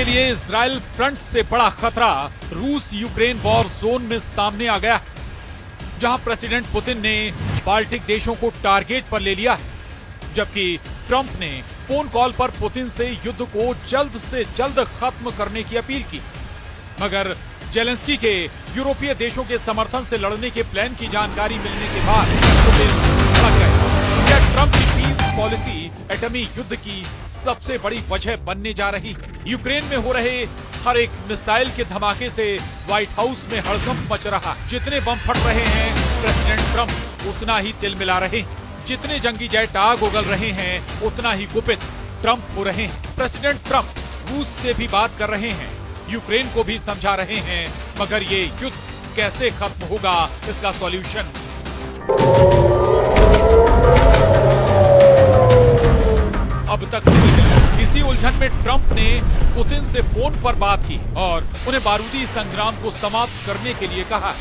के लिए Israel front से बड़ा खतरा रूस यूक्रेन वॉर जोन में सामने आ गया, जहां प्रेसिडेंट पुतिन ने बाल्टिक देशों को टारगेट पर ले लिया है, जबकि ट्रंप ने फोन कॉल पर पुतिन से युद्ध को जल्द से जल्द खत्म करने की अपील की। मगर जेलेंस्की के यूरोपीय देशों के समर्थन से लड़ने के प्लान की जानकारी मिलने के बाद पुतिन भड़क गए। क्या ट्रंप की पीस पॉलिसी एटमी युद्ध की सबसे बड़ी वजह बनने जा रही? यूक्रेन में हो रहे हर एक मिसाइल के धमाके से व्हाइट हाउस में हड़कंप मच रहा। जितने बम फट रहे हैं प्रेसिडेंट ट्रंप उतना ही तिलमिला रहे हैं, जितने जंगी जेट आग उगल रहे हैं उतना ही कुपित ट्रंप हो रहे हैं। प्रेसिडेंट ट्रंप रूस से भी बात कर रहे हैं, यूक्रेन को भी समझा रहे हैं, मगर ये युद्ध कैसे खत्म होगा इसका सॉल्यूशन अब तक नहीं मिला। इसी उलझन में ट्रंप ने पुतिन से फोन पर बात की और उन्हें बारूदी संग्राम को समाप्त करने के लिए कहा।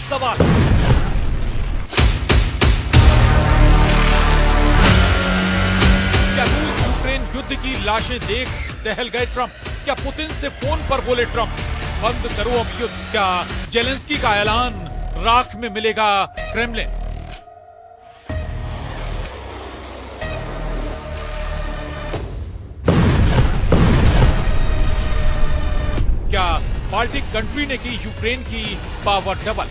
सवाल, क्या रूस यूक्रेन युद्ध की लाशें देख दहल गए ट्रंप? क्या पुतिन से फोन पर बोले ट्रंप बंद करो अब युद्ध? क्या जेलेंस्की का ऐलान राख में मिलेगा क्रेमलिन? क्या बाल्टिक कंट्री ने की यूक्रेन की पावर डबल?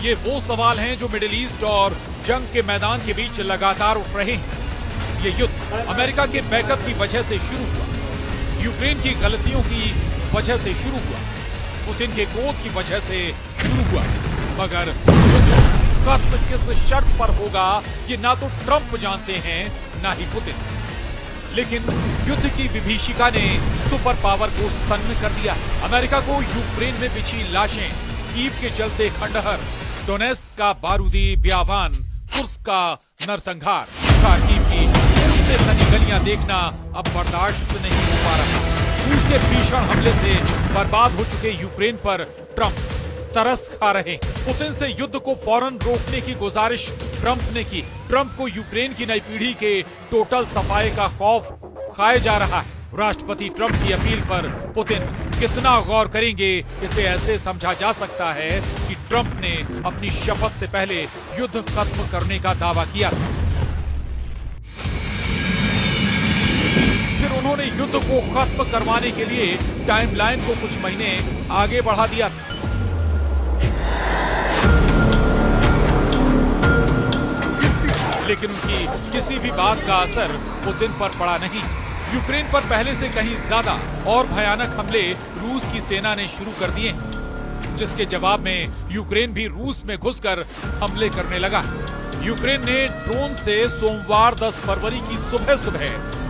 ये वो सवाल हैं जो मिडिल ईस्ट और जंग के मैदान के बीच लगातार उठ रहे हैं। ये युद्ध अमेरिका के बैकअप की वजह से शुरू हुआ, यूक्रेन की गलतियों की वजह से शुरू हुआ, पुतिन के क्रोध की वजह से शुरू हुआ, मगर युद्ध किस शर्त पर होगा ये ना तो ट्रंप जानते हैं ना ही पुतिन। लेकिन युद्ध की विभीषिका ने सुपर पावर को सन्न कर दिया। अमेरिका को यूक्रेन में बिछी लाशें, कीव के चलते खंडहर, डोनेत्स्क का बारूदी ब्यावान, कुर्स्क का नरसंहार, खार्किव की से सनी गलियां देखना अब बर्दाश्त नहीं हो पा रहा। रूस के भीषण हमले से बर्बाद हो चुके यूक्रेन पर ट्रंप तरस खा रहे। पुतिन से युद्ध को फौरन रोकने की गुजारिश ट्रंप ने की। ट्रंप को यूक्रेन की नई पीढ़ी के टोटल सफाई का खौफ खाया जा रहा है। राष्ट्रपति ट्रंप की अपील पर पुतिन कितना गौर करेंगे, इसे ऐसे समझा जा सकता है कि ट्रंप ने अपनी शपथ से पहले युद्ध खत्म करने का दावा किया। फिर उन्होंने युद्ध को खत्म करवाने के लिए टाइमलाइन को कुछ महीने आगे बढ़ा दिया। लेकिन उनकी किसी भी बात का असर पुतिन पर पड़ा नहीं। यूक्रेन पर पहले से कहीं ज्यादा और भयानक हमले रूस की सेना ने शुरू कर दिए, जिसके जवाब में यूक्रेन भी रूस में घुसकर हमले करने लगा। यूक्रेन ने ड्रोन से सोमवार 10 फरवरी की सुबह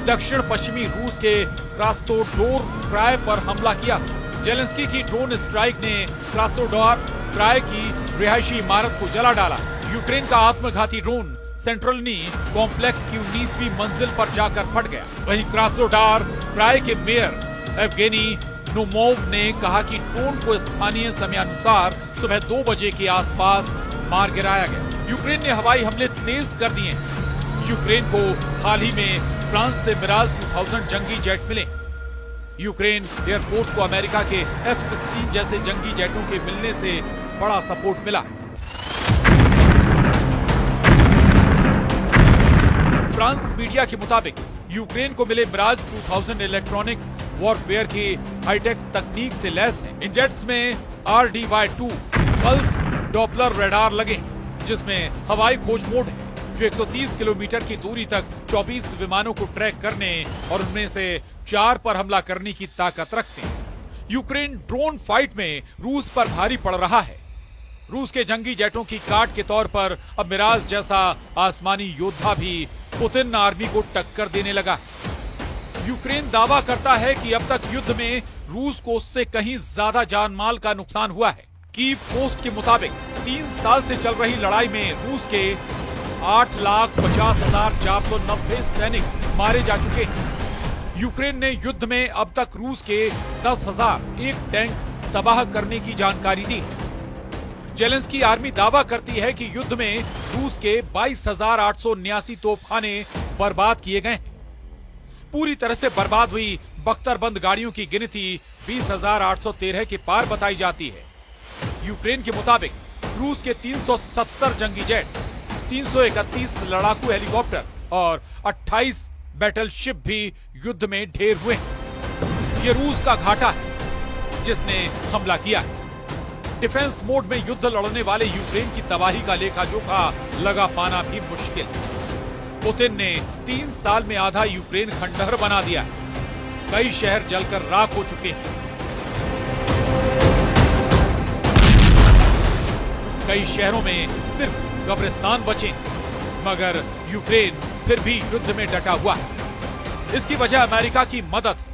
दक्षिण पश्चिमी रूस के क्रास्नोडार क्राय पर हमला किया। जेलेंस्की की ड्रोन स्ट्राइक ने क्रास्नोडार क्राय की रिहायशी इमारत को जला डाला। यूक्रेन का आत्मघाती ड्रोन सेंट्रलनी कॉम्प्लेक्स की 19वीं मंजिल पर जाकर फट गया। वहीं क्रास्नोडार क्राय के मेयर एवगेनी नोमोव ने कहा कि ड्रोन को स्थानीय समयानुसार सुबह 2 बजे के आसपास मार गिराया गया। यूक्रेन ने हवाई हमले तेज कर दिए। यूक्रेन को हाल ही में फ्रांस से मिराज 2000 जंगी जेट मिले। यूक्रेन एयरफोर्स को अमेरिका के F-16 जैसे जंगी जेटों के मिलने से बड़ा सपोर्ट मिला। फ्रांस मीडिया के मुताबिक यूक्रेन को मिले मिराज 2000 इलेक्ट्रॉनिक वॉरफेयर की हाईटेक तकनीक से लैस है। इन जेट्स में RDY-2 पल्स डॉपलर रडार लगे, जिसमें हवाई खोज मोड है, जो 130 किलोमीटर की दूरी तक 24 विमानों को ट्रैक करने और उनमें से 4 पर हमला करने की ताकत रखते हैं। यूक्रेन ड्रोन फाइट में रूस पर भारी पड़ रहा है। रूस के जंगी जेटों की काट के तौर पर अब मिराज जैसा आसमानी योद्धा भी पुतिन आर्मी को टक्कर देने लगा। यूक्रेन दावा करता है कि अब तक युद्ध में रूस को उससे कहीं ज्यादा जान माल का नुकसान हुआ है। कीव पोस्ट के मुताबिक 3 साल से चल रही लड़ाई में रूस के 8,50,490 सैनिक मारे जा चुके हैं। यूक्रेन ने युद्ध में अब तक रूस के 10,001 टैंक तबाह करने की जानकारी दी। जेलेंस्की आर्मी दावा करती है कि युद्ध में रूस के 22,879 तोपखाने बर्बाद किए गए हैं। पूरी तरह से बर्बाद हुई बख्तरबंद गाड़ियों की गिनती 20,813 के पार बताई जाती है। यूक्रेन के मुताबिक रूस के 370 जंगी जेट, 331 लड़ाकू हेलीकॉप्टर और 28 बैटलशिप भी युद्ध में ढेर हुए हैं। ये रूस का घाटा है जिसने हमला किया है। डिफेंस मोड में युद्ध लड़ने वाले यूक्रेन की तबाही का लेखा जोखा लगा पाना भी मुश्किल। पुतिन ने 3 साल में आधा यूक्रेन खंडहर बना दिया है। कई शहर जलकर राख हो चुके हैं। कई शहरों में सिर्फ कब्रिस्तान बचे, मगर यूक्रेन फिर भी युद्ध में डटा हुआ है। इसकी वजह अमेरिका की मदद है,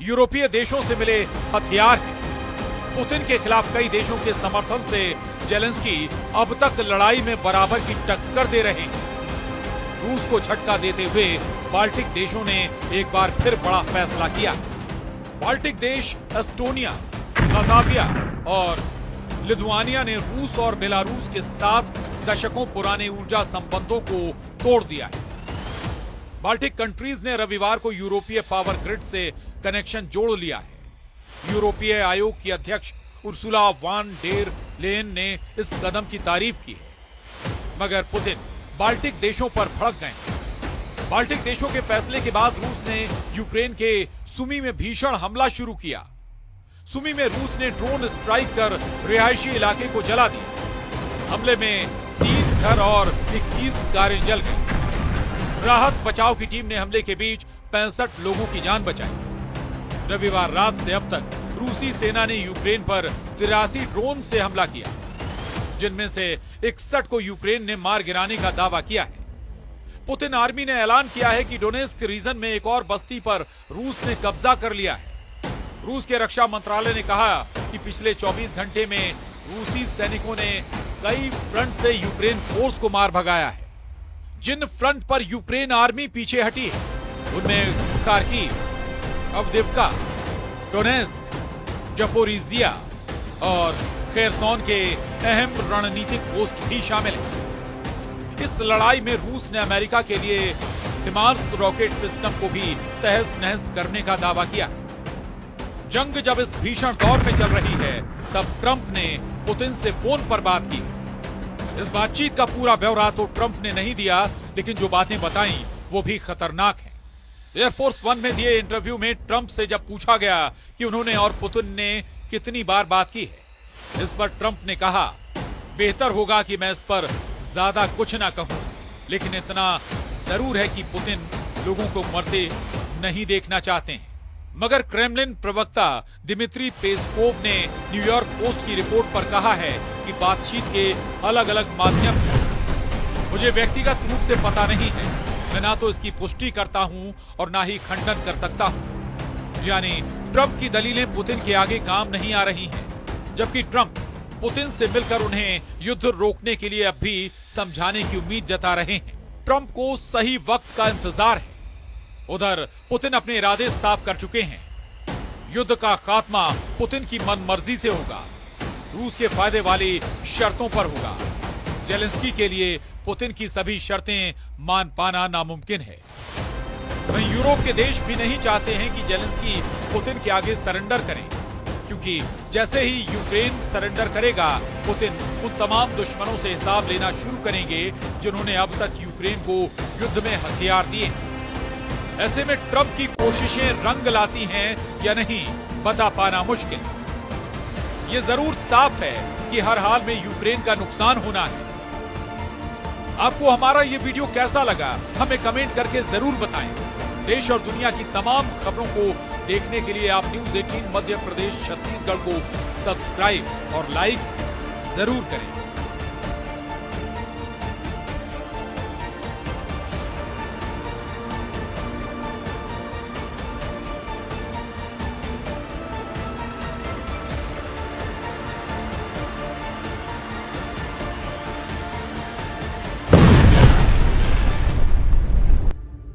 यूरोपीय देशों से मिले हथियार है। पुतिन के खिलाफ कई देशों के समर्थन से जेलेंस्की अब तक लड़ाई में बराबर की टक्कर दे रहे हैं। रूस को झटका देते हुए बाल्टिक देशों ने एक बार फिर बड़ा फैसला किया। बाल्टिक देश एस्टोनिया, लातविया और लिथुआनिया ने रूस और बेलारूस के साथ दशकों पुराने ऊर्जा संबंधों को तोड़ दिया है। बाल्टिक कंट्रीज ने रविवार को यूरोपीय पावर ग्रिड से कनेक्शन जोड़ लिया है। यूरोपीय आयोग की अध्यक्ष उर्सुला वान डेर लेयन ने इस कदम की तारीफ की है, मगर पुतिन बाल्टिक देशों पर भड़क गए। बाल्टिक देशों के फैसले के बाद रूस ने यूक्रेन के सुमी में भीषण हमला शुरू किया। सुमी में रूस ने ड्रोन स्ट्राइक कर रिहायशी इलाके को जला दिया। हमले में 3 घर और 21 कारें जल गई। राहत बचाव की टीम ने हमले के बीच 65 लोगों की जान बचाई। रविवार रात से अब तक रूसी सेना ने यूक्रेन पर 83 ड्रोन से हमला किया, जिनमें से 61 को यूक्रेन ने मार गिराने का दावा किया है। पुतिन आर्मी ने ऐलान किया है कि डोनेस्क रीजन में एक और बस्ती पर रूस ने कब्जा कर लिया है। रूस के रक्षा मंत्रालय ने कहा कि पिछले 24 घंटे में रूसी सैनिकों ने कई फ्रंट से यूक्रेन फोर्स को मार भगाया है। जिन फ्रंट पर यूक्रेन आर्मी पीछे हटी है उनमें खार्किव, अवदिव्का, डोनेस्क, जपोरिजिया और खेरसोन के अहम रणनीतिक पोस्ट भी शामिल हैं। इस लड़ाई में रूस ने अमेरिका के लिए हिमार्स रॉकेट सिस्टम को भी तहस नहस करने का दावा किया। जंग जब इस भीषण दौर में चल रही है, तब ट्रंप ने पुतिन से फोन पर बात की। इस बातचीत का पूरा ब्यौरा तो ट्रंप ने नहीं दिया, लेकिन जो बातें बताई वो भी खतरनाक हैं। एयरफोर्स 1 में दिए इंटरव्यू में ट्रंप से जब पूछा गया कि उन्होंने और पुतिन ने कितनी बार बात की है, इस पर ट्रंप ने कहा, बेहतर होगा कि मैं इस पर ज्यादा कुछ ना कहूं, लेकिन इतना जरूर है कि पुतिन लोगों को मरते नहीं देखना चाहते हैं। मगर क्रेमलिन प्रवक्ता दिमित्री पेस्कोव ने न्यूयॉर्क पोस्ट की रिपोर्ट पर कहा है कि बातचीत के अलग अलग माध्यम हैं। मुझे व्यक्तिगत रूप से पता नहीं है, मैं ना तो इसकी पुष्टि करता हूं और ना ही खंडन कर सकता हूं। यानी ट्रंप की दलीलें पुतिन के आगे काम नहीं आ रही हैं, जबकि ट्रंप पुतिन से मिलकर उन्हें युद्ध रोकने के लिए अब भी समझाने की उम्मीद जता रहे हैं। ट्रंप को सही वक्त का इंतजार है। उधर पुतिन अपने इरादे साफ कर चुके हैं। युद्ध का खात्मा पुतिन की मनमर्जी से होगा, रूस के फायदे वाली शर्तों पर होगा। जेलेंस्की के लिए पुतिन की सभी शर्तें मान पाना नामुमकिन है। वहीं यूरोप के देश भी नहीं चाहते हैं कि जेलेंस्की पुतिन के आगे सरेंडर करें, क्योंकि जैसे ही यूक्रेन सरेंडर करेगा, पुतिन उन तमाम दुश्मनों से हिसाब लेना शुरू करेंगे जिन्होंने अब तक यूक्रेन को युद्ध में हथियार दिए। ऐसे में ट्रंप की कोशिशें रंग लाती हैं या नहीं, बता पाना मुश्किल। ये जरूर साफ है कि हर हाल में यूक्रेन का नुकसान होना है। आपको हमारा ये वीडियो कैसा लगा, हमें कमेंट करके जरूर बताएं। देश और दुनिया की तमाम खबरों को देखने के लिए आप न्यूज़ 18 मध्य प्रदेश छत्तीसगढ़ को सब्सक्राइब और लाइक जरूर करें।